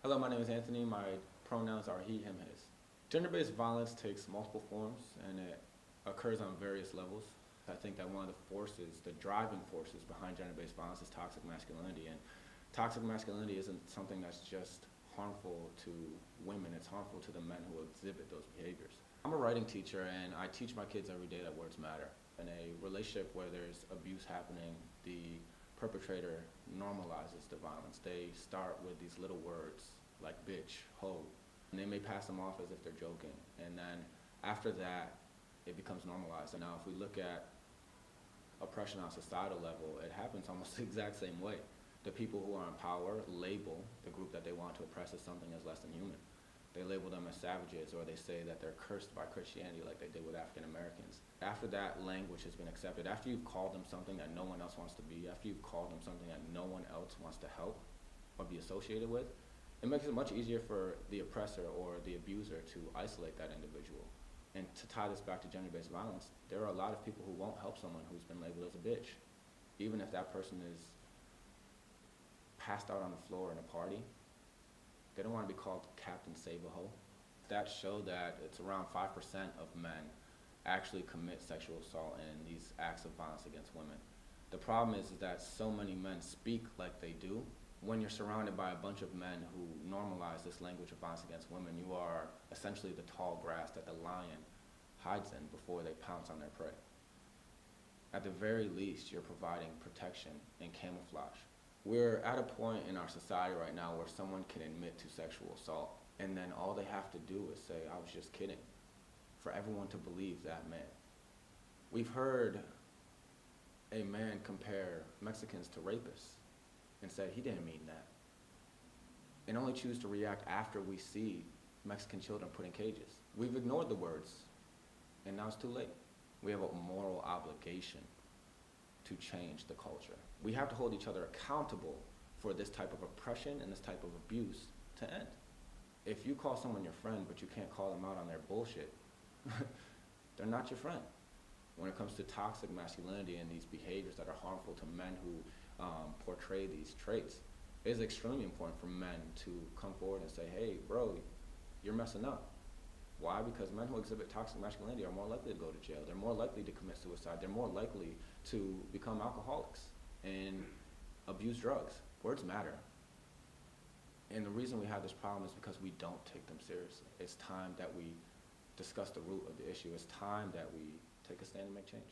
Hello, my name is Anthony. My pronouns are he, him, his. Gender-based violence takes multiple forms and it occurs on various levels. I think that one of the forces, the driving forces behind gender-based violence is toxic masculinity. And toxic masculinity isn't something that's just harmful to women, it's harmful to the men who exhibit those behaviors. I'm a writing teacher and I teach my kids every day that words matter. In a relationship where there's abuse happening, the perpetrator normalizes the violence. They start with these little words like bitch, hoe, and they may pass them off as if they're joking. And then after that, it becomes normalized. And now if we look at oppression on a societal level, it happens almost the exact same way. The people who are in power label the group that they want to oppress as something as less than human. They label them as savages, or they say that they're cursed by Christianity like they did with African Americans. After that language has been accepted, after you've called them something that no one else wants to be, after you've called them something that no one else wants to help or be associated with, it makes it much easier for the oppressor or the abuser to isolate that individual. And to tie this back to gender-based violence, there are a lot of people who won't help someone who's been labeled as a bitch. Even if that person is passed out on the floor in a party, they don't want to be called Captain Save-A-Ho. Stats show that it's around 5% of men actually commit sexual assault and these acts of violence against women. The problem is that so many men speak like they do. When you're surrounded by a bunch of men who normalize this language of violence against women, you are essentially the tall grass that the lion hides in before they pounce on their prey. At the very least, you're providing protection and camouflage. We're at a point in our society right now where someone can admit to sexual assault, and then all they have to do is say, I was just kidding, for everyone to believe that man. We've heard a man compare Mexicans to rapists and said he didn't mean that, and only choose to react after we see Mexican children put in cages. We've ignored the words, and now it's too late. We have a moral obligation to change the culture. We have to hold each other accountable for this type of oppression and this type of abuse to end. If you call someone your friend, but you can't call them out on their bullshit, they're not your friend. When it comes to toxic masculinity and these behaviors that are harmful to men who portray these traits, it is extremely important for men to come forward and say, hey, bro, you're messing up. Why? Because men who exhibit toxic masculinity are more likely to go to jail. They're more likely to commit suicide. They're more likely to become alcoholics and abuse drugs. Words matter. And the reason we have this problem is because we don't take them seriously. It's time that we discuss the root of the issue. It's time that we take a stand and make change.